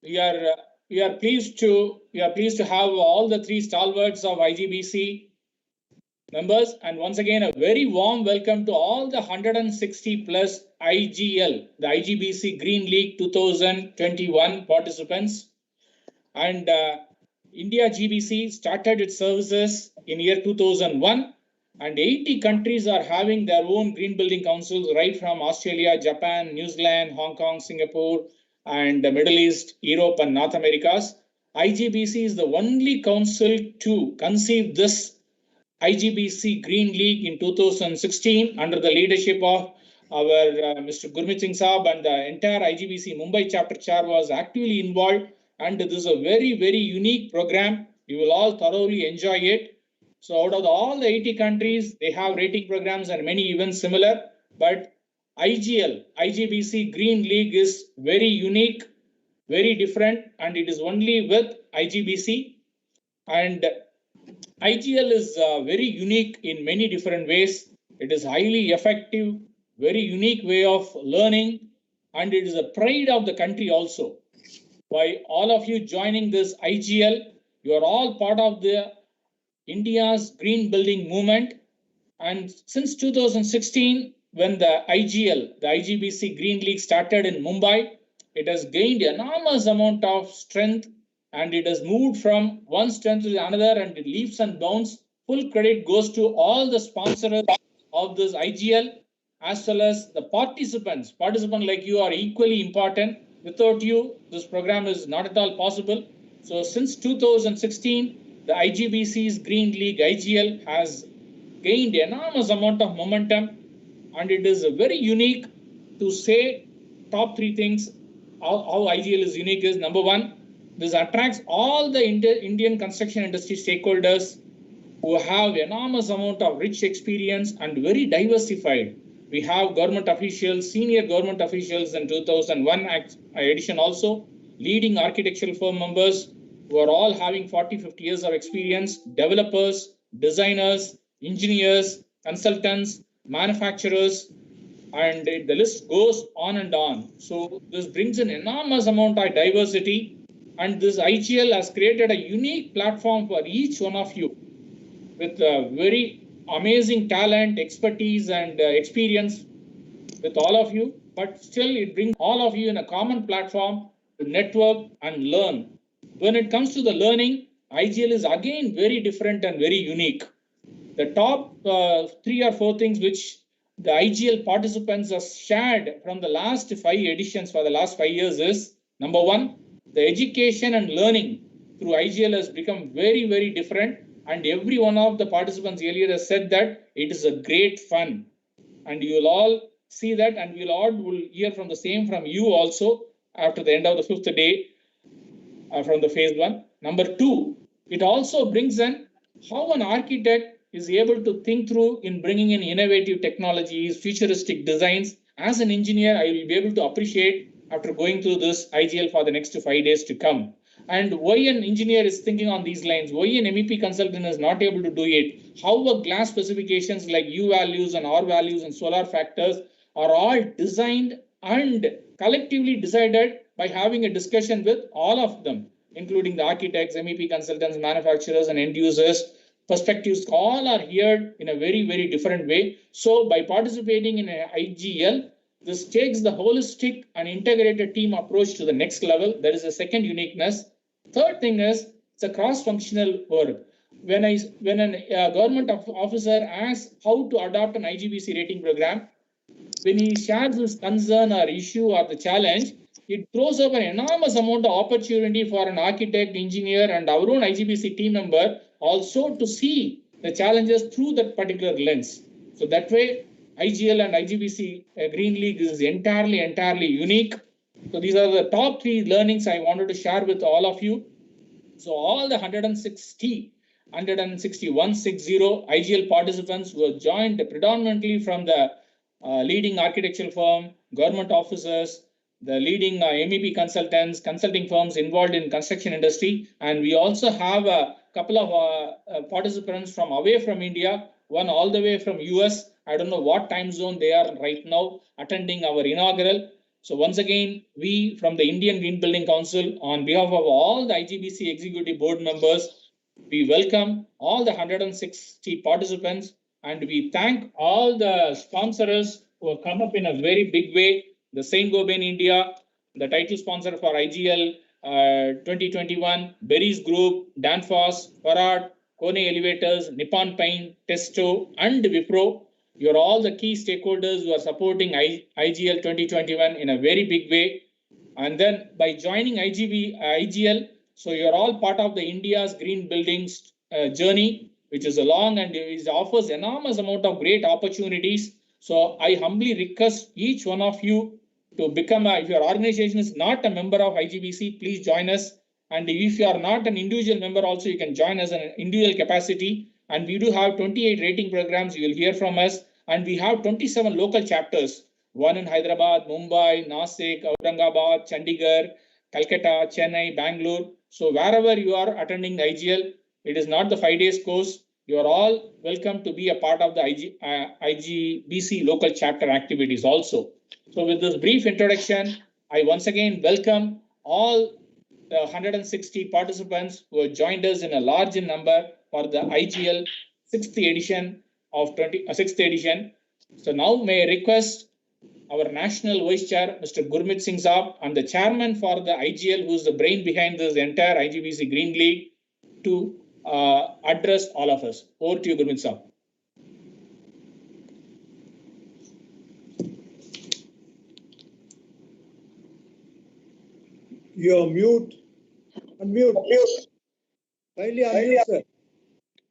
we are pleased to have all the three stalwarts of IGBC members, and once again a very warm welcome to all the 160 plus IGL, the IGBC Green League 2021 participants. And India GBC started its services in year 2001, and 80 countries are having their own green building councils, right from Australia, Japan, New Zealand, Hong Kong, Singapore, and the Middle East, Europe, and North Americas. IGBC is the only council to conceive this IGBC Green League in 2016 under the leadership of our Mr. Gurmeet Singh Saab, and the entire IGBC Mumbai chapter chair was actively involved. And this is a very, very unique program. You will all thoroughly enjoy it. So out of all the 80 countries, they have rating programs and many events similar. But IGL, IGBC Green League is very unique, very different, and it is only with IGBC. And IGL is very unique in many different ways. It is highly effective, very unique way of learning, and it is a pride of the country also. By all of you joining this IGL, you are all part of the India's green building movement. And since 2016, when the IGL, the IGBC Green League started in Mumbai, it has gained enormous amount of strength, and it has moved from one strength to another, and it leaps and bounds. Full credit goes to all the sponsors of this IGL, as well as the participants. Participants like you are equally important. Without you, this program is not at all possible. So since 2016, the IGBC's Green League IGL has gained enormous amount of momentum, and it is very unique. To say top three things how IGL is unique is: number one, this attracts all the Indian construction industry stakeholders who have enormous amount of rich experience and very diversified. We have government officials, senior government officials in 2001 edition also, leading architectural firm members who are all having 40-50 years of experience, developers, designers, engineers, consultants, manufacturers, and the list goes on and on. So this brings an enormous amount of diversity, and this IGL has created a unique platform for each one of you with very amazing talent, expertise, and experience with all of you. But still, it brings all of you in a common platform to network and learn. When it comes to the learning, IGL is again very different and very unique. The top 3 or 4 things which the IGL participants have shared from the last 5 editions for the last 5 years is: number one, the education and learning through IGL has become very, very different. And every one of the participants earlier has said that it is a great fun. And you will all see that, and we will hear from the same from you also after the end of the 5th day from the phase 1. Number 2, it also brings in how an architect is able to think through in bringing in innovative technologies, futuristic designs. As an engineer, I will be able to appreciate after going through this IGL for the next 5 days to come. And why an engineer is thinking on these lines, why an MEP consultant is not able to do it, how a glass specifications like U values and R values and solar factors are all designed and collectively decided by having a discussion with all of them, including the architects, MEP consultants, manufacturers, and end users. Perspectives all are here in a very, very different way. So by participating in an IGL, this takes the holistic and integrated team approach to the next level. That is the second uniqueness. Third thing is it's a cross-functional work. When a government officer asks how to adopt an IGBC rating program, when he shares his concern or issue or the challenge, it throws up an enormous amount of opportunity for an architect, engineer, and our own IGBC team member also to see the challenges through that particular lens. So that way, IGL and IGBC Green League is entirely unique. So these are the top 3 learnings I wanted to share with all of you. So all the 160 IGL participants who have joined predominantly from the leading architectural firm, government officers, the leading MEP consultants, consulting firms involved in construction industry. And we also have a couple of participants from away from India, one all the way from US. I don't know what time zone they are right now attending our inaugural. So once again, we from the Indian Green Building Council, on behalf of all the IGBC executive board members, we welcome all the 160 participants, and we thank all the sponsors who have come up in a very big way. The Saint Gobain India, the title sponsor for IGL 2021, Berries Group, Danfoss, Farad, Kone Elevators, Nippon Paint, Testo, and Wipro. You're all the key stakeholders who are supporting IGL 2021 in a very big way. And then by joining IGL, so you're all part of the India's green buildings journey, which is a long and it offers enormous amount of great opportunities. So I humbly request each one of you to become, if your organization is not a member of IGBC, please join us. And if you are not an individual member also, you can join us in an individual capacity. And we do have 28 rating programs. You will hear from us. And we have 27 local chapters, one in Hyderabad, Mumbai, Nasik, Aurangabad, Chandigarh, Calcutta, Chennai, Bangalore. So wherever you are attending the IGL, it is not the 5 days course. You are all welcome to be a part of the IGBC local chapter activities also. So with this brief introduction, I once again welcome all the 160 participants who have joined us in a large number for the IGL 6th edition of 6th edition. So now may I request our National Vice Chair, Mr. Gurmeet Singh Saab, and the Chairman for the IGL, who is the brain behind this entire IGBC Green League, to address all of us. Over to you, Gurmeet Saab. You're mute. Unmute. Kindly unmute, sir.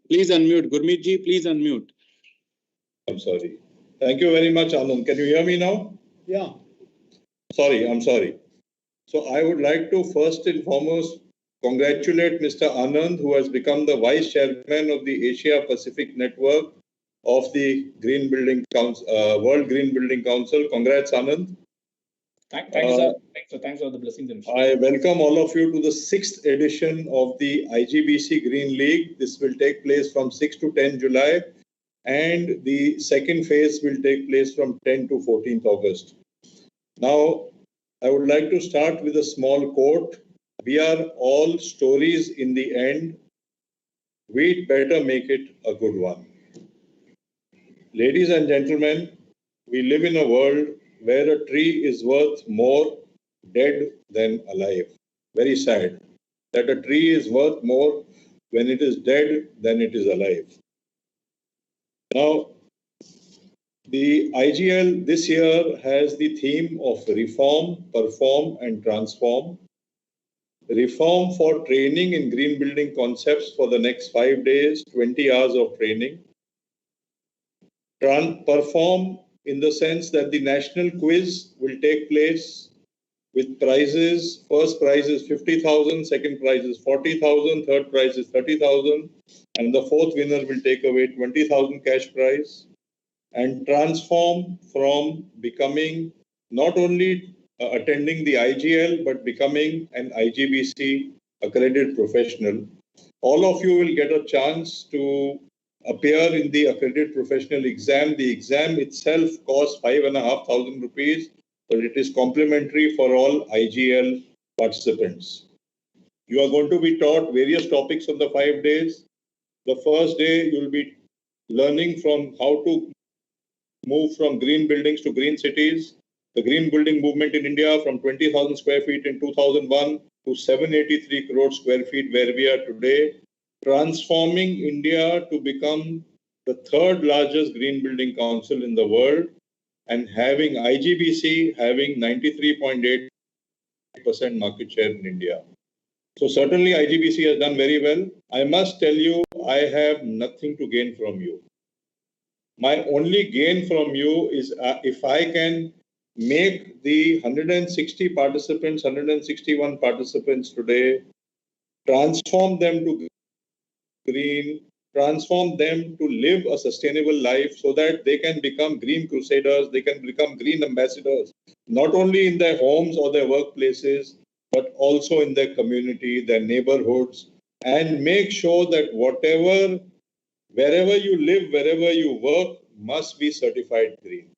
Please unmute. Gurmeet ji, please unmute. I'm sorry. Thank you very much, Anand. Can you hear me now? Yeah. Sorry, I'm sorry. So I would like to first and foremost congratulate Mr. Anand, who has become the Vice Chairman of the Asia Pacific Network of the Green Building Council, World Green Building Council. Congrats, Anand. Thank you, sir. Thanks for the blessings. I welcome all of you to the 6th edition of the IGBC Green League. This will take place from 6 to 10 July, and the second phase will take place from 10 to 14th August. Now, I would like to start with a small quote. We are all stories in the end. We'd better make it a good one. Ladies and gentlemen, we live in a world where a tree is worth more dead than alive. Very sad that a tree is worth more when it is dead than it is alive. Now, the IGL this year has the theme of reform, perform, and transform. Reform for training in green building concepts for the next 5 days, 20 hours of training. Perform in the sense that the national quiz will take place with prizes. First prize is 50,000, second prize is 40,000, third prize is 30,000, and the fourth winner will take away 20,000 cash prize. And transform from becoming not only attending the IGL, but becoming an IGBC accredited professional. All of you will get a chance to appear in the accredited professional exam. The exam itself costs 5,500 rupees, but it is complimentary for all IGL participants. You are going to be taught various topics on the 5 days. The first day, you will be learning from how to move from green buildings to green cities. The green building movement in India from 20,000 square feet in 2001 to 783 crore square feet where we are today, transforming India to become the third largest green building council in the world, and having IGBC having 93.8% market share in India. So certainly IGBC has done very well. I must tell you, I have nothing to gain from you. My only gain from you is if I can make the 160 participants, 161 participants today, transform them to green, transform them to live a sustainable life so that they can become green crusaders, they can become green ambassadors, not only in their homes or their workplaces, but also in their community, their neighborhoods, and make sure that wherever you live, wherever you work, must be certified green.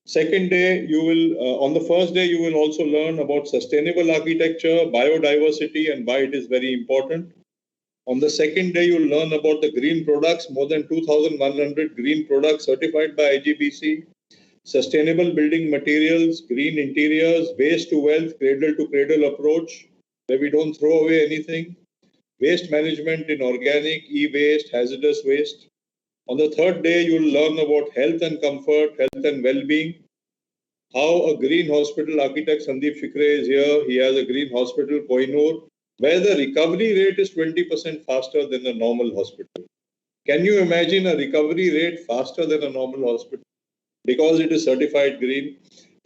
Second day, you will, on the first day, you will also learn about sustainable architecture, biodiversity, and why it is very important. On the second day, you'll learn about the green products, more than 2,100 green products certified by IGBC, sustainable building materials, green interiors, waste to wealth, cradle to cradle approach, where we don't throw away anything, waste management in organic, e-waste, hazardous waste. On the third day, you'll learn about health and comfort, health and well-being, how a green hospital architect, Sandeep Shikre, is here. He has a green hospital, Koinur, where the recovery rate is 20% faster than a normal hospital. Can you imagine a recovery rate faster than a normal hospital? Because it is certified green.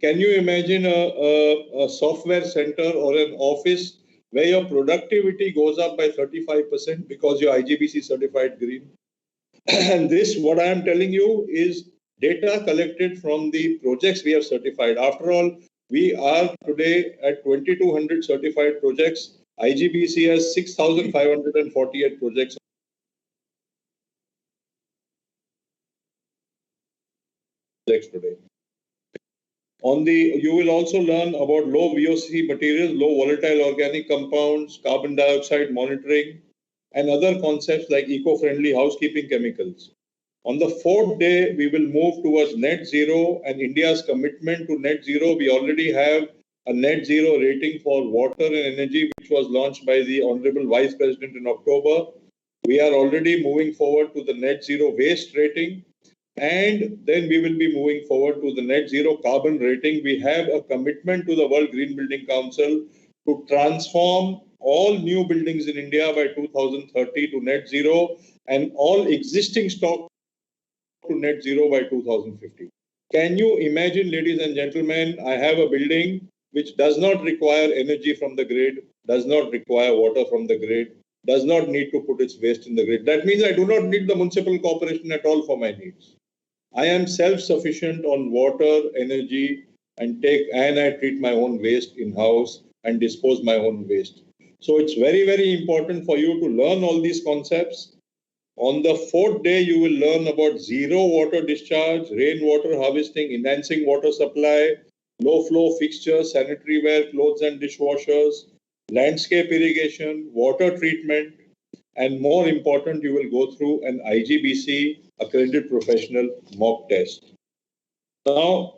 Can you imagine a software center or an office where your productivity goes up by 35% because you're IGBC certified green? And this, what I am telling you, is data collected from the projects we have certified. After all, we are today at 2,200 certified projects. IGBC has 6,548 projects today. You will also learn about low VOC materials, low volatile organic compounds, carbon dioxide monitoring, and other concepts like eco-friendly housekeeping chemicals. On the fourth day, we will move towards net zero and India's commitment to net zero. We already have a net zero rating for water and energy, which was launched by the Honorable Vice President in October. We are already moving forward to the net zero waste rating. And then we will be moving forward to the net zero carbon rating. We have a commitment to the World Green Building Council to transform all new buildings in India by 2030 to net zero and all existing stock to net zero by 2050. Can you imagine, ladies and gentlemen, I have a building which does not require energy from the grid, does not require water from the grid, does not need to put its waste in the grid. That means I do not need the municipal corporation at all for my needs. I am self-sufficient on water, energy, and I treat my own waste in-house and dispose my own waste. So it's very, very important for you to learn all these concepts. On the fourth day, you will learn about zero water discharge, rainwater harvesting, enhancing water supply, low flow fixtures, sanitary ware, clothes and dishwashers, landscape irrigation, water treatment, and more important, you will go through an IGBC accredited professional mock test. Now,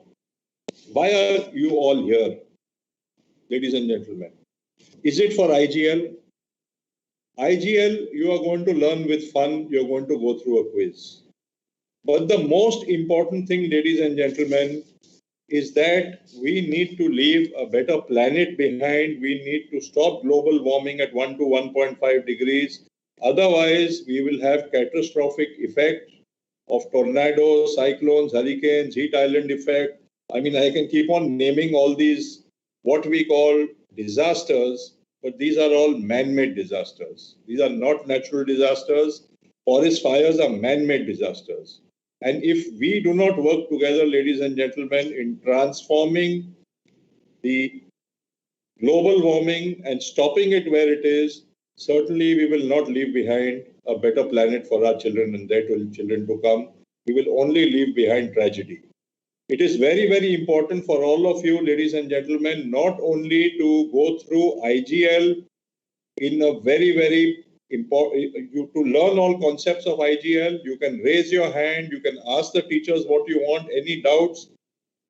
why are you all here, ladies and gentlemen? Is it for IGL? IGL, you are going to learn with fun. You're going to go through a quiz. But the most important thing, ladies and gentlemen, is that we need to leave a better planet behind. We need to stop global warming at 1 to 1.5 degrees. Otherwise, we will have catastrophic effect of tornadoes, cyclones, hurricanes, heat island effect. I mean, I can keep on naming all these what we call disasters, but these are all man-made disasters. These are not natural disasters. Forest fires are man-made disasters. And if we do not work together, ladies and gentlemen, in transforming the global warming and stopping it where it is, certainly we will not leave behind a better planet for our children and their children to come. We will only leave behind tragedy. It is very, very important for all of you, ladies and gentlemen, not only to go through IGL in a very, very important, to learn all concepts of IGL. You can raise your hand, you can ask the teachers what you want, any doubts.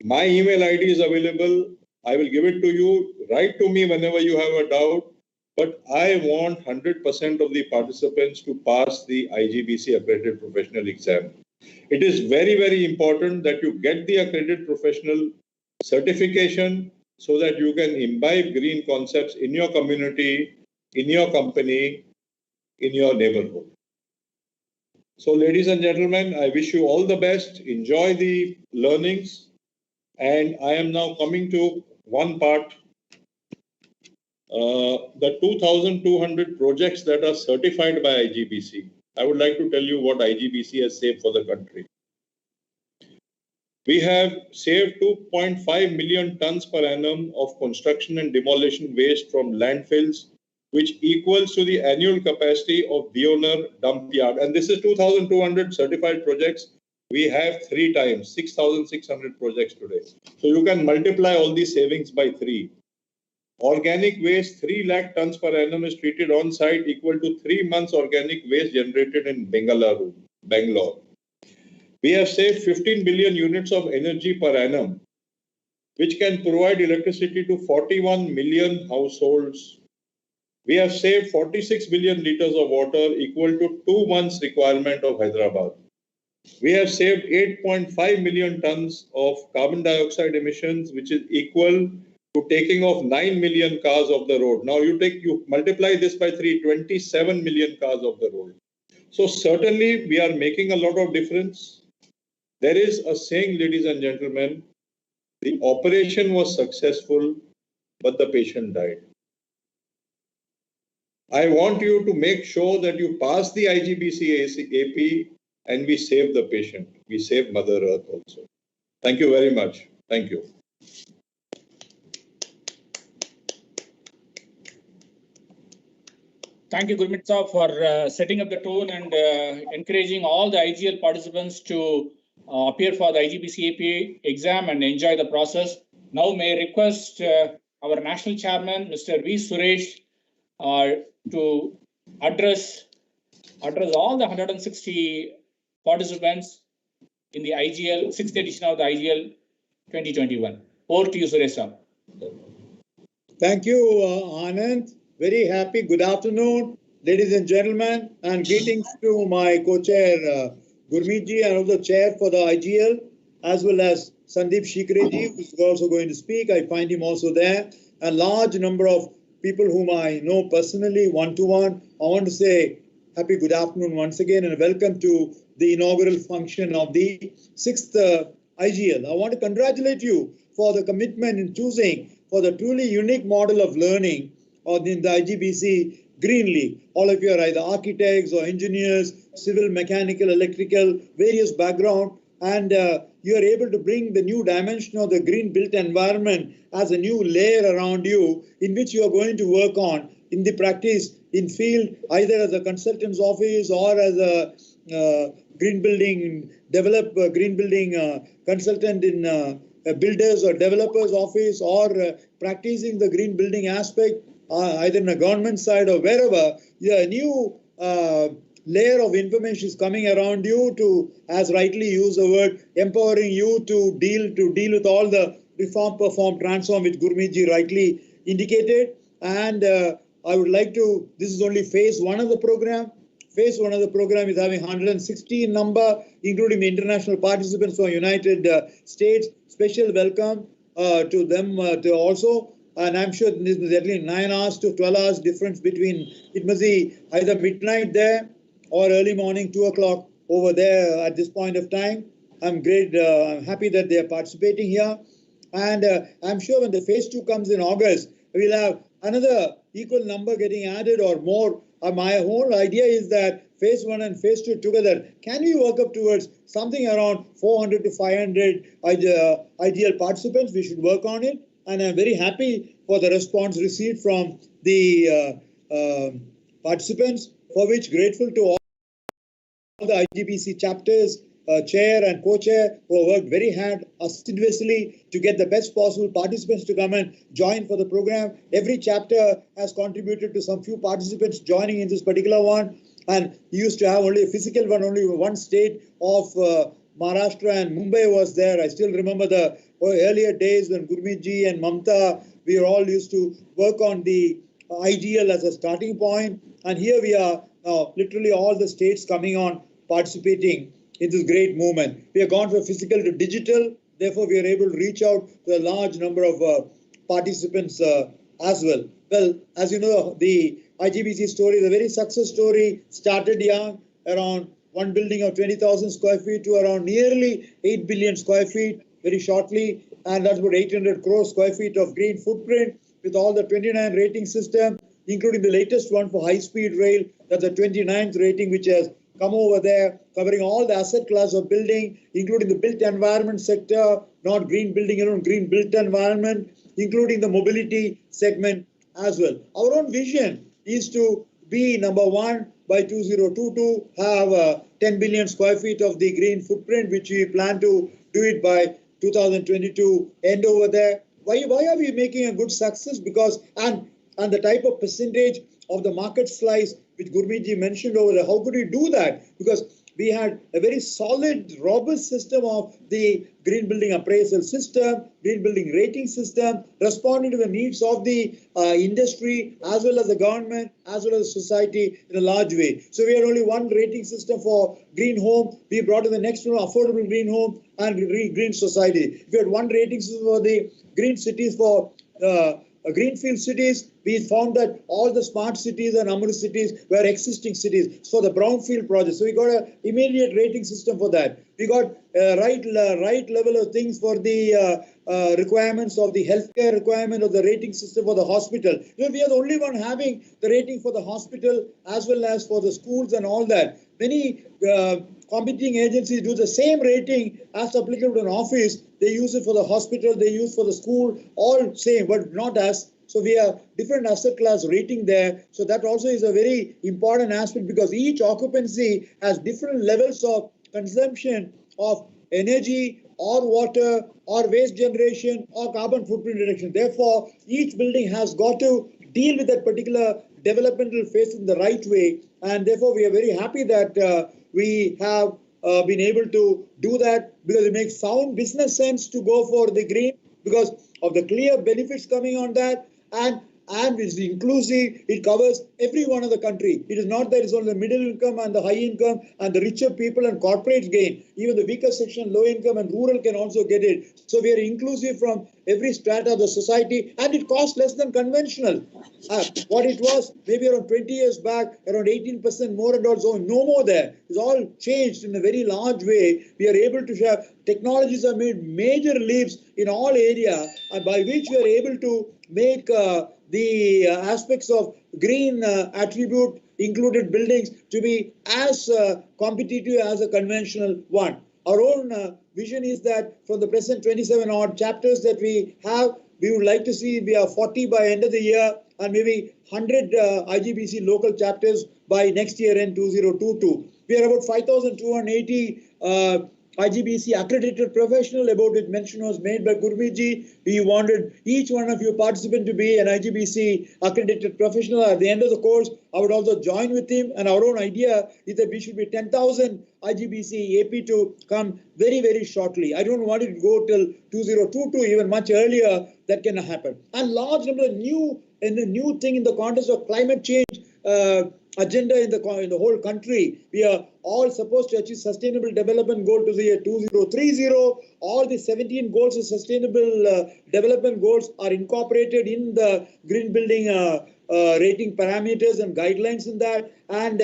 My email ID is available. I will give it to you. Write to me whenever you have a doubt. But I want 100% of the participants to pass the IGBC accredited professional exam. It is very, very important that you get the accredited professional certification so that you can imbibe green concepts in your community, in your company, in your neighborhood. So, ladies and gentlemen, I wish you all the best. Enjoy the learnings. And I am now coming to one part. The 2,200 projects that are certified by IGBC. I would like to tell you what IGBC has saved for the country. We have saved 2.5 million tons per annum of construction and demolition waste from landfills, which equals to the annual capacity of Deonar dump yard. And this is 2,200 certified projects. we have 3 times, 6,600 projects today. So you can multiply all these savings by 3. Organic waste, 3 lakh tons per annum is treated on site, equal to 3 months organic waste generated in Bangalore. We have saved 15 billion units of energy per annum, which can provide electricity to 41 million households. We have saved 46 billion liters of water, equal to 2 months requirement of Hyderabad. We have saved 8.5 million tons of carbon dioxide emissions, which is equal to taking off 9 million cars off the road. Now you multiply this by 3, 27 million cars off the road. So certainly we are making a lot of difference. There is a saying, ladies and gentlemen, the operation was successful, but the patient died. I want you to make sure that you pass the IGBC AP and we save the patient. We save Mother Earth also. Thank you very much. Thank you. Thank you, Gurmeet sir, for setting up the tone and encouraging all the IGL participants to appear for the IGBC APA exam and enjoy the process. Now, may I request our national chairman, Mr. V. Suresh, to address all the 160 participants in the IGL, 6th edition of the IGL 2021. Over to you, Suresh sir. Thank you, Anand. Very happy. Good afternoon, ladies and gentlemen, and greetings to my co-chair, Gurmeet ji, and also chair for the IGL, as well as Sandeep Shikre ji, who is also going to speak. I find him also there. A large number of people whom I know personally, one-to-one. I want to say happy good afternoon once again and welcome to the inaugural function of the 6th IGL. I want to congratulate you for the commitment in choosing for the truly unique model of learning in the IGBC Green League. All of you are either architects or engineers, civil, mechanical, electrical, various background, and you are able to bring the new dimension of the green built environment as a new layer around you in which you are going to work on in the practice in field, either as a consultant's office or as a green building consultant in a builder's or developer's office, or practicing the green building aspect either in a government side or wherever. A new layer of information is coming around you to, as rightly used the word, empowering you to deal with all the reform, perform, transform, which Gurmeet ji rightly indicated. And I would like to, this is only phase 1 of the program. Phase 1 of the program is having 160 in number, including the international participants from United States. Special welcome to them to also. And I'm sure this is at least 9 hours to 12 hours difference between, it must be either midnight there or early morning, 2 o'clock over there at this point of time. I'm happy that they are participating here. And I'm sure when the phase 2 comes in August, we'll have another equal number getting added or more. My whole idea is that phase 1 and phase 2 together, can we work up towards something around 400 to 500 IGL participants? We should work on it. And I'm very happy for the response received from the participants, for which grateful to all the IGBC chapters, chair and co-chair, who have worked very hard assiduously to get the best possible participants to come and join for the program. Every chapter has contributed to some few participants joining in this particular one. And we used to have only a physical one, only one state of Maharashtra, and Mumbai was there. I still remember the earlier days when Gurmeet ji and Mamta, we all used to work on the IGL as a starting point. And here we are now, literally all the states coming on, participating in this great movement. We have gone from physical to digital. Therefore, we are able to reach out to a large number of participants as well. Well, as you know, the IGBC story is a very success story. Started young, around one building of 20,000 square feet to around nearly 8 billion square feet very shortly. And that's about 800 crore square feet of green footprint with all the 29 rating system, including the latest one for high-speed rail. That's the 29th rating, which has come over there, covering all the asset class of building, including the built environment sector, not green building alone, green built environment, including the mobility segment as well. Our own vision is to be number one by 2022 have 10 billion square feet of the green footprint, which we plan to do it by 2022 end over there. Why are we making a good success? Because and the type of percentage of the market slice which Gurmeet mentioned over there, how could we do that? Because we had a very solid, robust system of the green building appraisal system, green building rating system, responding to the needs of the industry as well as the government, as well as society in a large way. So we had only one rating system for green home. We brought in the next one, affordable green home and green society. We had one rating system for the green cities for greenfield cities. We found that all the smart cities and Amrit cities were existing cities for the brownfield projects. So we got an immediate rating system for that. We got right level of things for the requirements of the healthcare requirement of the rating system for the hospital. You know, we are the only one having the rating for the hospital as well as for the schools and all that. Many competing agencies do the same rating as applicable to an office. They use it for the hospital, they use for the school, all same, but not us. So we have different asset class rating there. So that also is a very important aspect because each occupancy has different levels of consumption of energy or water or waste generation or carbon footprint reduction. Therefore, each building has got to deal with that particular developmental phase in the right way. And therefore, we are very happy that we have been able to do that because it makes sound business sense to go for the green because of the clear benefits coming on that. And it's inclusive, it covers everyone of the country. It is not that it's only the middle income and the high income and the richer people and corporates gain. Even the weaker section, low income and rural can also get it. So we are inclusive from every strata of the society and it costs less than conventional. What it was maybe around 20 years back, around 18% more and also no more there. It's all changed in a very large way. We are able to share, technologies have made major leaps in all areas by which we are able to make the aspects of green attribute included buildings to be as competitive as a conventional one. Our own vision is that from the present 27 odd chapters that we have, we would like to see we are 40 by end of the year and maybe 100 IGBC local chapters by next year in 2022. We are about 5,280 IGBC accredited professional, about it mention was made by Gurmeet. We wanted each one of you participant to be an IGBC accredited professional. At the end of the course, I would also join with him. And our own idea is that we should be 10,000 IGBC AP to come very, very shortly. I don't want it to go till 2022, even much earlier. That can happen. And large number of new thing in the context of climate change agenda in the whole country. We are all supposed to achieve sustainable development goal to the year 2030. All the 17 goals of sustainable development goals are incorporated in the green building rating parameters and guidelines in that. And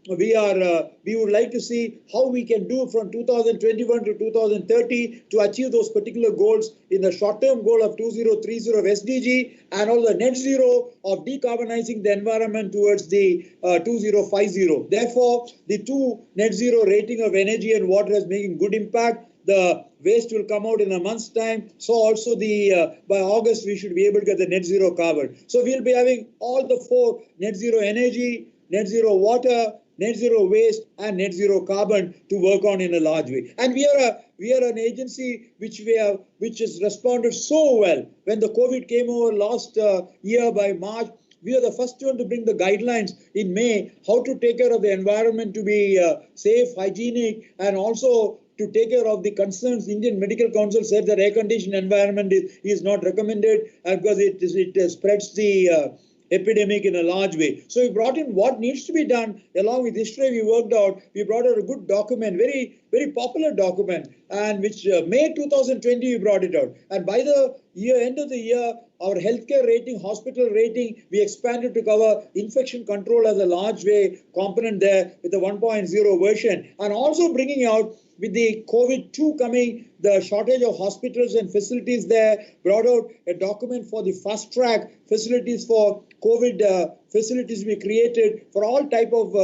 we would like to see how we can do from 2021 to 2030 to achieve those particular goals in the short-term goal of 2030 of SDG and also the net zero of decarbonizing the environment towards the 2050. Therefore, the two net zero rating of energy and water is making good impact. The waste will come out in a month's time. So also by August, we should be able to get the net zero carbon. So we'll be having all the four: net zero energy, net zero water, net zero waste and net zero carbon to work on in a large way. And we are an agency which has responded so well. When the COVID came over last year by March, we are the first one to bring the guidelines in May, how to take care of the environment to be safe, hygienic, and also to take care of the concerns. Indian Medical Council said that air-conditioned environment is not recommended because it spreads the epidemic in a large way. So we brought in what needs to be done. Along with history, we worked out, we brought out a good document, very, very popular document, and which May 2020 we brought it out. And by the end of the year, our healthcare rating, hospital rating, we expanded to cover infection control as a large way component there with the 1.0 version, and also bringing out with the COVID-2 coming, the shortage of hospitals and facilities there, brought out a document for the fast track facilities for COVID facilities we created for all type of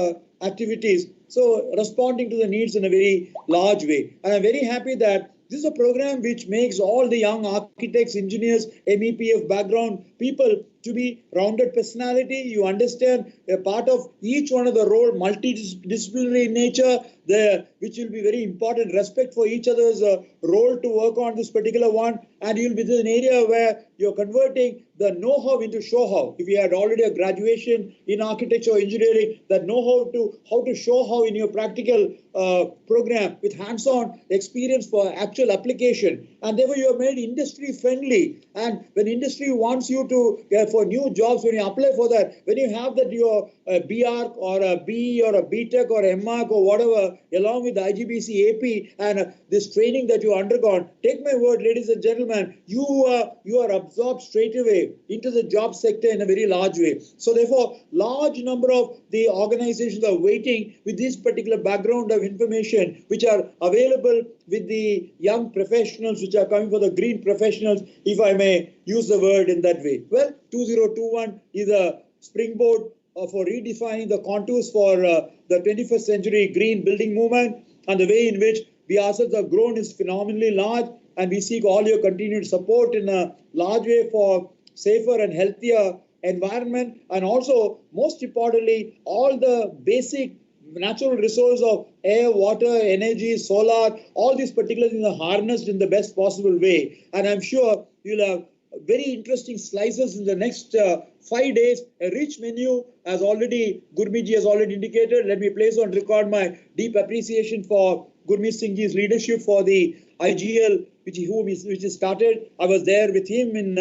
activities. So responding to the needs in a very large way. And I'm very happy that this is a program which makes all the young architects, engineers, MEPF background people to be rounded personality. You understand a part of each one of the role, multidisciplinary in nature, which will be very important. Respect for each other's role to work on this particular one, and you'll be in an area where you're converting the know-how into show-how. If you had already a graduation in architecture or engineering, that know-how to how to show how in your practical program with hands-on experience for actual application, and therefore you are made industry friendly. And when industry wants you to for new jobs, when you apply for that, when you have that your BArch or a BE or a BTech or MArch or whatever, along with the IGBC AP and this training that you undergone, take my word, ladies and gentlemen, you are absorbed straight away into the job sector in a very large way. So therefore, large number of the organizations are waiting with this particular background of information, which are available with the young professionals, which are coming for the green professionals, if I may use the word in that way. Well, 2021 is a springboard for redefining the contours for the 21st century green building movement, and the way in which we ourselves have grown is phenomenally large, and we seek all your continued support in a large way for safer and healthier environment, and also most importantly all the basic natural resource of air, water, energy, solar, all these particular things are harnessed in the best possible way. And I'm sure you'll have very interesting slices in the next 5 days, a rich menu, as already Gurmeet has already indicated. Let me place on record my deep appreciation for Gurmeet Singh Ji's leadership for the IGL, which he started. I was there with him in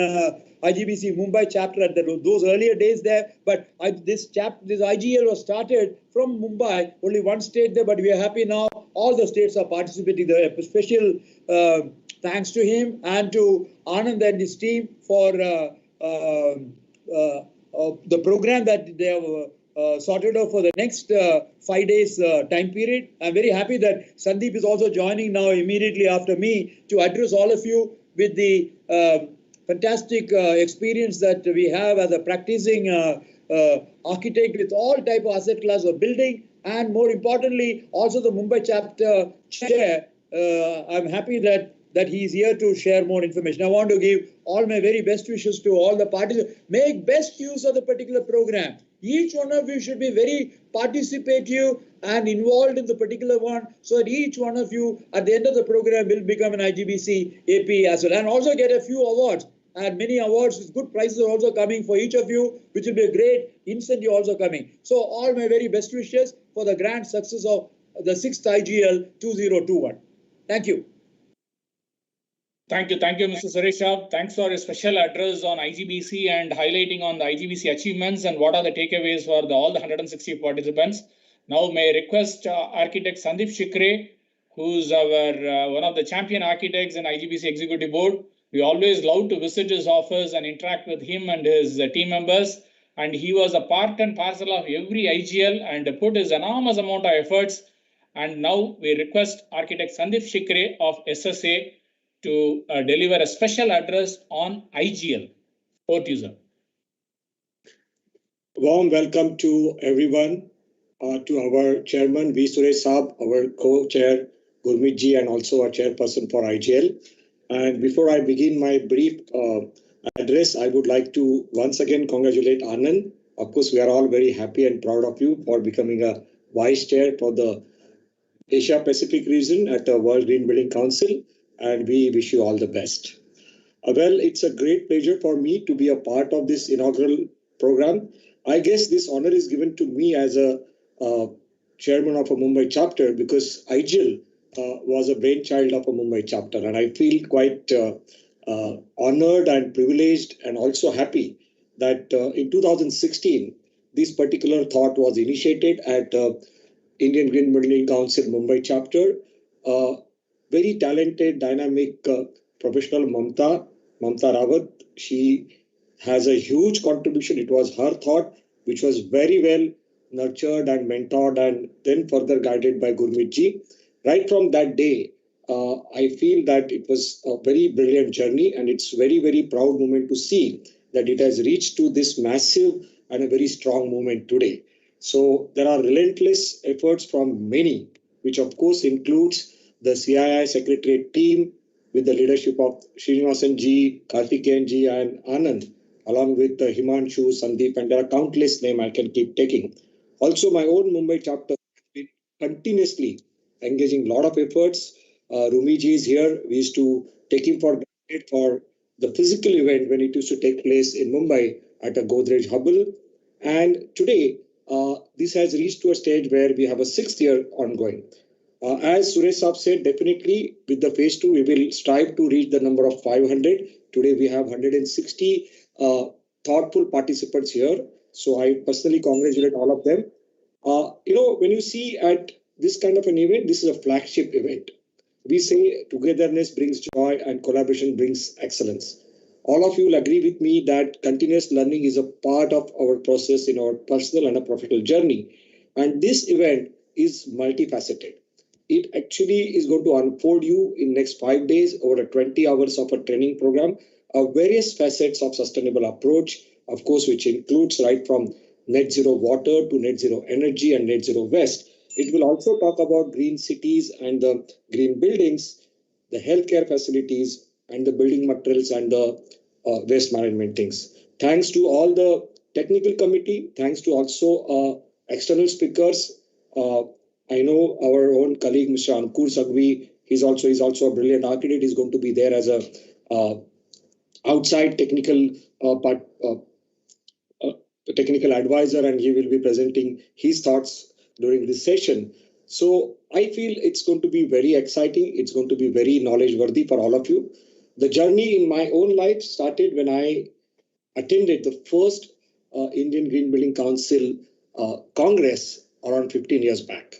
IGBC Mumbai chapter at those earlier days there. But this IGL was started from Mumbai, only one state there, but we are happy now. All the states are participating there. A special thanks to him and to Anand and his team for the program that they have sorted out for the next 5 days time period. I'm very happy that Sandeep is also joining now immediately after me to address all of you with the fantastic experience that we have as a practicing architect with all type of asset class of building, and more importantly also the Mumbai chapter chair. I'm happy that he is here to share more information. I want to give all my very best wishes to all the parties. Make best use of the particular program. Each one of you should be very participative and involved in the particular one, so that each one of you at the end of the program will become an IGBC AP as well, and also get a few awards. And many awards with good prizes are also coming for each of you, which will be a great incentive also coming. So all my very best wishes for the grand success of the 6th IGL 2021. Thank you. Thank you, Mr. Suresh. Thanks for a special address on IGBC and highlighting on the IGBC achievements and what are the takeaways for all the 160 participants. Now, may I request architect Sandeep Shikre, who's our one of the champion architects in IGBC Executive Board. We always love to visit his office and interact with him and his team members. And he was a part and parcel of every IGL and put his enormous amount of efforts. And now we request architect Sandeep Shikre of SSA to deliver a special address on IGL. Over to you, sir. Warm welcome to everyone, to our chairman V. Suresh Saab, our co-chair Gurmeet ji, and also our chairperson for IGL. And before I begin my brief address, I would like to once again congratulate Anand. Of course, we are all very happy and proud of you for becoming a vice chair for the Asia Pacific region at the World Green Building Council, and we wish you all the best. Well, it's a great pleasure for me to be a part of this inaugural program. I guess this honor is given to me as a chairman of a Mumbai chapter, because IGL was a brainchild of a Mumbai chapter, and I feel quite honored and privileged and also happy that in 2016 this particular thought was initiated at Indian Green Building Council Mumbai chapter. Very talented, dynamic professional Mamta Rawat. She has a huge contribution. It was her thought, which was very well nurtured and mentored and then further guided by Gurmeet ji. Right from that day, I feel that it was a very brilliant journey, and it's very, very proud moment to see that it has reached to this massive and a very strong moment today. So there are relentless efforts from many, which of course includes the CII Secretariat team with the leadership of Srinivasan ji, Karthikeyan ji, and Anand, along with Himanshu, Sandeep, and there are countless names I can keep taking. Also, my own Mumbai chapter has been continuously engaging a lot of efforts. Rumiji is here. We used to take him for granted for the physical event when it used to take place in Mumbai at a Godrej Hubble. And today, this has reached to a stage where we have a 6th year ongoing. As Suresh Saab said, definitely with the phase 2, we will strive to reach the number of 500. Today we have 160 thoughtful participants here. So I personally congratulate all of them. When you see at this kind of an event, this is a flagship event. We say togetherness brings joy and collaboration brings excellence. All of you will agree with me that continuous learning is a part of our process in our personal and a professional journey. And this event is multifaceted. It actually is going to unfold you in next 5 days over a 20 hours of a training program of various facets of sustainable approach, of course, which includes right from net zero water to net zero energy and net zero waste. It will also talk about green cities and the green buildings, the healthcare facilities, and the building materials and the waste management things. Thanks to all the technical committee, thanks to also external speakers. I know our own colleague, Mr. Ankur Sagvi, is also a brilliant architect. He's going to be there as a outside technical technical advisor, and he will be presenting his thoughts during this session. So I feel it's going to be very exciting. It's going to be very knowledge worthy for all of you. The journey in my own life started when I attended the first Indian Green Building Council Congress around 15 years back.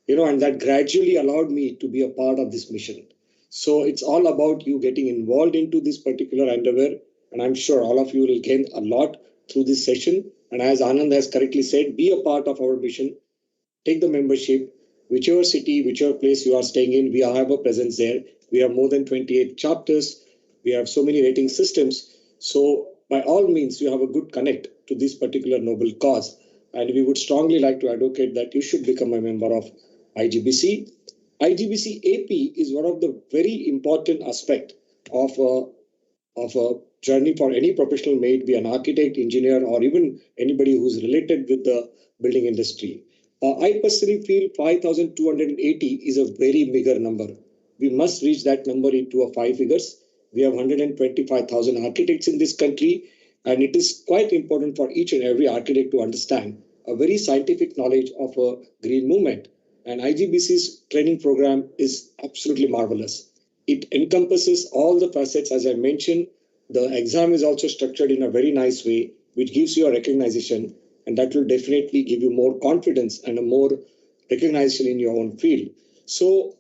And that gradually allowed me to be a part of this mission. So it's all about you getting involved into this particular endeavor, and I'm sure all of you will gain a lot through this session. And as Anand has correctly said, be a part of our mission. Take the membership, whichever city, whichever place you are staying in, we have a presence there. We have more than 28 chapters. We have so many rating systems. So by all means, you have a good connect to this particular noble cause. And we would strongly like to advocate that you should become a member of IGBC. IGBC AP is one of the very important aspect of a journey for any professional, may it be an architect, engineer, or even anybody who's related with the building industry. I personally feel 5,280 is a very meager number. We must reach that number into a 5 figures. We have 125,000 architects in this country, and it is quite important for each and every architect to understand a very scientific knowledge of a green movement. And IGBC's training program is absolutely marvelous. It encompasses all the facets, as I mentioned. The exam is also structured in a very nice way, which gives you a recognition, and that will definitely give you more confidence and a more recognition in your own field. So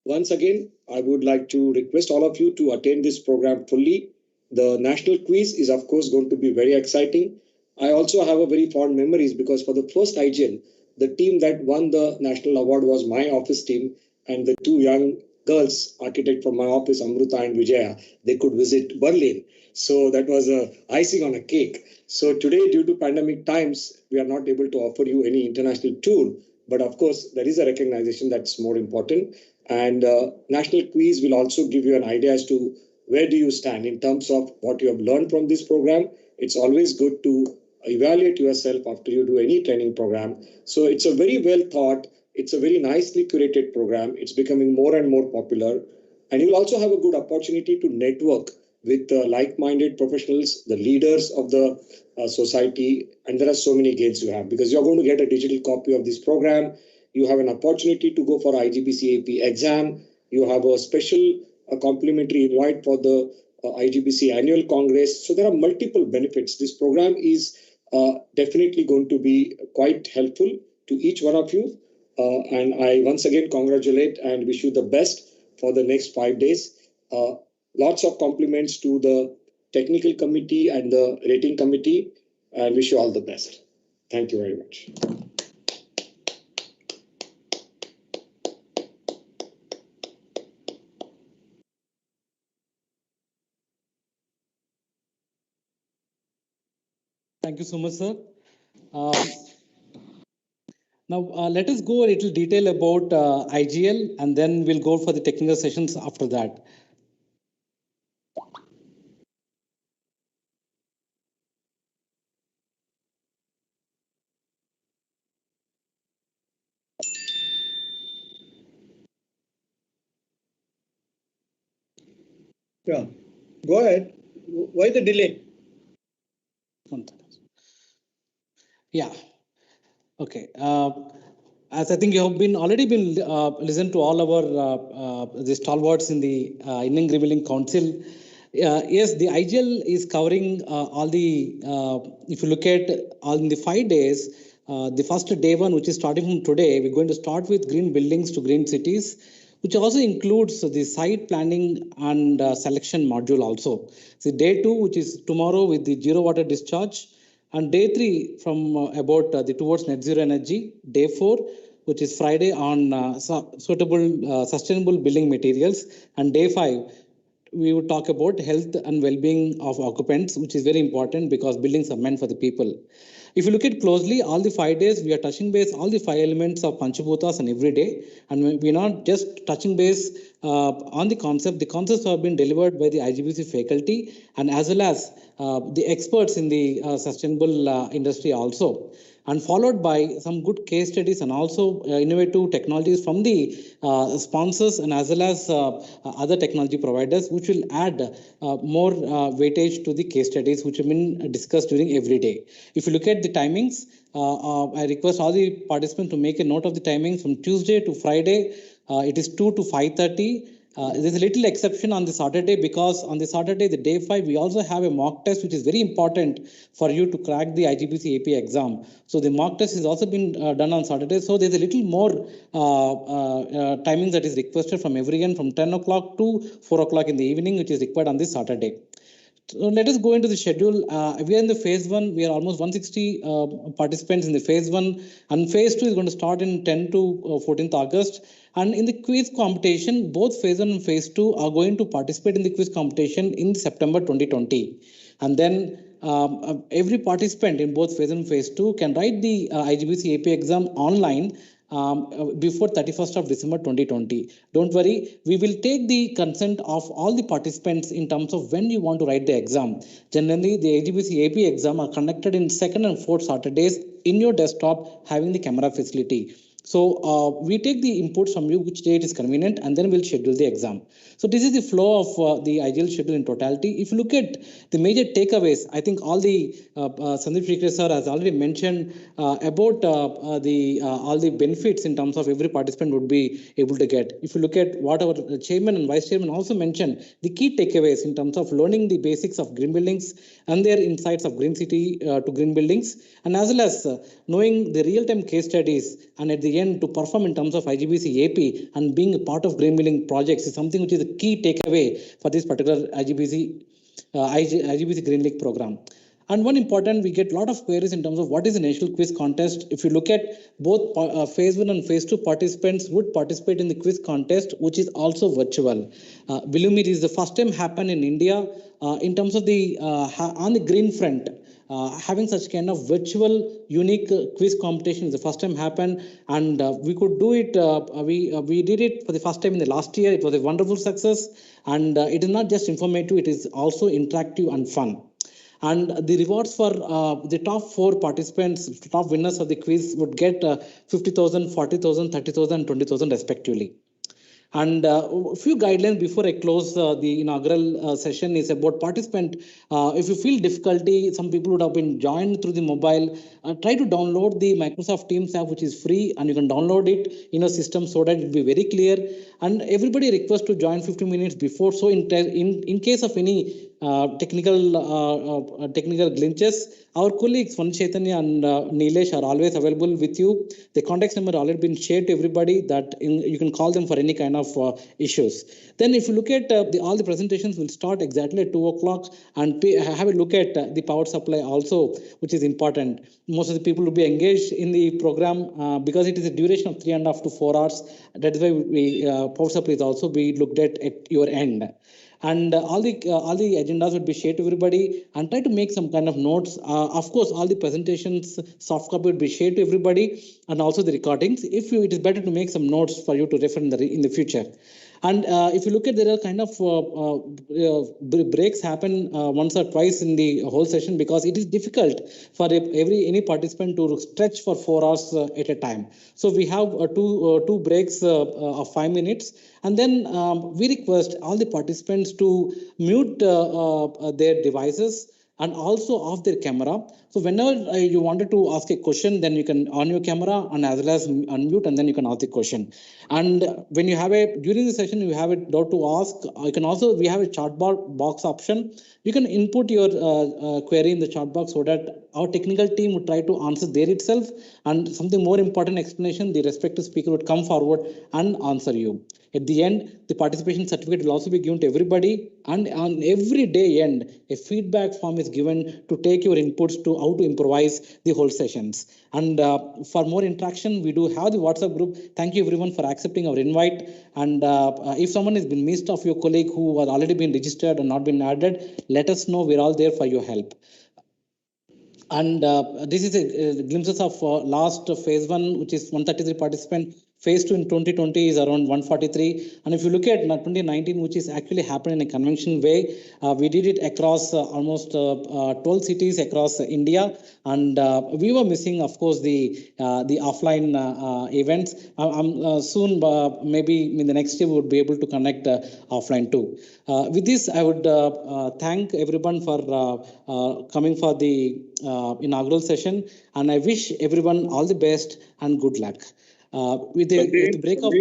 once again, I would like to request all of you to attend this program fully. The national quiz is, of course, going to be very exciting. I also have a very fond memories because for the first IGL, the team that won the national award was my office team, and the two young girls, architect from my office, Amruta and Vijaya, they could visit Berlin. So that was a icing on a cake. So today, due to pandemic times, we are not able to offer you any international tour. But of course, there is a recognition that's more important. And national quiz will also give you an idea as to where do you stand in terms of what you have learned from this program. It's always good to evaluate yourself after you do any training program. So it's a very well thought, it's a very nicely curated program. It's becoming more and more popular. And you'll also have a good opportunity to network with like-minded professionals, the leaders of the society. And there are so many gains you have because you're going to get a digital copy of this program. You have an opportunity to go for IGBC AP exam. You have a special complimentary invite for the IGBC annual congress. So there are multiple benefits. This program is definitely going to be quite helpful to each one of you. And I once again congratulate and wish you the best for the next 5 days. Lots of compliments to the technical committee and the rating committee, and wish you all the best. Thank you very much. Thank you so much, sir. Now, let us go a little detail about IGL, and then we'll go for the technical sessions after that. Yeah, go ahead. Why the delay? Yeah. Okay. As I think you have been already been listened to all our the stalwarts in the Indian Revealing Council. Yes, the IGL is covering all the. If you look at all in the 5 days, the first day one, which is starting from today, we're going to start with green buildings to green cities, which also includes the site planning and selection module also. So day two, which is tomorrow with the zero water discharge. And day three from about the towards net zero energy. Day four, which is Friday on suitable sustainable building materials. And day five, we would talk about health and well-being of occupants, which is very important because buildings are meant for the people. If you look at closely, all the 5 days, we are touching base all the 5 elements of Panchabhutas and every day. And we're not just touching base on the concept. The concepts have been delivered by the IGBC faculty and as well as the experts in the sustainable industry also, and followed by some good case studies and also innovative technologies from the sponsors and as well as other technology providers, which will add more weightage to the case studies which have been discussed during every day. If you look at the timings, I request all the participants to make a note of the timings from Tuesday to Friday. It is 2 to 5:30. There's a little exception on the Saturday because on the Saturday, the day 5, we also have a mock test, which is very important for you to crack the IGBC AP exam. So the mock test has also been done on Saturday. So there's a little more timing that is requested from everyone from 10 o'clock to 4 o'clock in the evening, which is required on this Saturday. So let us go into the schedule. We are in the phase one. We are almost 160 participants in the phase one, and phase two is going to start in 10 to 14th August. And in the quiz competition, both phase one and phase two are going to participate in the quiz competition in September 2020. And then every participant in both phase one and phase two can write the IGBC AP exam online before 31st of December 2020. Don't worry, we will take the consent of all the participants in terms of when you want to write the exam. Generally, the IGBC AP exam are conducted in second and fourth Saturdays in your desktop having the camera facility. So we take the inputs from you, which date is convenient, and then we'll schedule the exam. So this is the flow of the IGL schedule in totality. If you look at the major takeaways, I think all the Sandeep Shikre sir has already mentioned about all the benefits in terms of every participant would be able to get. If you look at what our chairman and vice chairman also mentioned, the key takeaways in terms of learning the basics of green buildings and their insights of green city to green buildings, and as well as knowing the real-time case studies, and at the end to perform in terms of IGBC AP and being a part of green building projects is something which is a key takeaway for this particular IGBC Green League program. And one important, we get a lot of queries in terms of what is the national quiz contest. If you look at both phase one and phase two participants would participate in the quiz contest, which is also virtual. Believe me, it is the first time happen in India in terms of the on the green front. Having such kind of virtual unique quiz competition is the first time happened, and we could do it. We did it for the first time in the last year. It was a wonderful success, and it is not just informative; it is also interactive and fun. And the rewards for the top 4 participants, top winners of the quiz would get 50,000, 40,000, 30,000, 20,000 respectively. And a few guidelines before I close the inaugural session is about participant. If you feel difficulty, some people would have been joined through the mobile. Try to download the Microsoft Teams app, which is free, and you can download it in a system so that it will be very clear. And everybody request to join 15 minutes before. So in case of any technical glitches, our colleagues Van Chaitanya and Nilesh are always available with you. The contact number already been shared to everybody that you can call them for any kind of issues. Then if you look at all the presentations will start exactly at 2 o'clock, and have a look at the power supply also, which is important. Most of the people will be engaged in the program because it is a duration of 3.5 to 4 hours. That is why we power supply is also be looked at your end. And all the agendas would be shared to everybody, and try to make some kind of notes. Of course, all the presentations soft copy would be shared to everybody, and also the recordings. If it is better to make some notes for you to refer in the future. And if you look at, there are kind of breaks happen once or twice in the whole session, because it is difficult for any participant to stretch for 4 hours at a time. So we have two breaks of 5 minutes, and then we request all the participants to mute their devices and also off their camera. So whenever you wanted to ask a question, then you can on your camera and as well as unmute, and then you can ask the question. And when you have during the session, you have a doubt to ask, you can also, we have a chat box option. You can input your query in the chat box so that our technical team would try to answer there itself, and something more important explanation, the respective speaker would come forward and answer you. At the end, the participation certificate will also be given to everybody, and on every day end, a feedback form is given to take your inputs to how to improvise the whole sessions. And for more interaction, we do have the WhatsApp group. Thank you everyone for accepting our invite. And if someone has been missed of your colleague who has already been registered and not been added, let us know. We're all there for your help. And this is a glimpses of last phase 1, which is 133 participant. Phase 2 in 2020 is around 143. And if you look at 2019, which is actually happened in a conventional way, we did it across almost 12 cities across India. And we were missing, of course, the offline events. Soon, maybe in the next year, we would be able to connect offline too. With this, I would thank everyone for coming for the inaugural session, and I wish everyone all the best and good luck. With the break of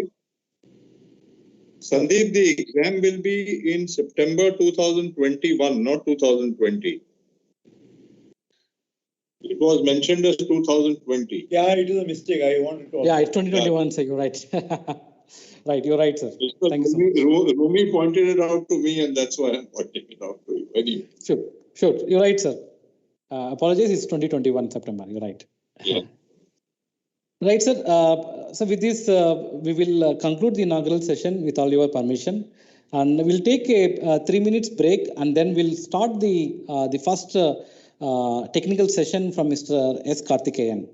Sandeep, the exam will be in September 2021, not 2020. It was mentioned as 2020. Yeah, it is a mistake. I wanted to. Yeah, it's 2021, so you're right. Right, you're right, sir. Thank you so much. Rumi pointed it out to me, and that's why I'm pointing it out to you. Anyway. Sure. You're right, sir. Apologies, it's 2021 September. You're right. Yeah. Right, sir. So with this, we will conclude the inaugural session with all your permission, and we'll take a 3 minutes break, and then we'll start the first technical session from Mr. S. Karthikeyan.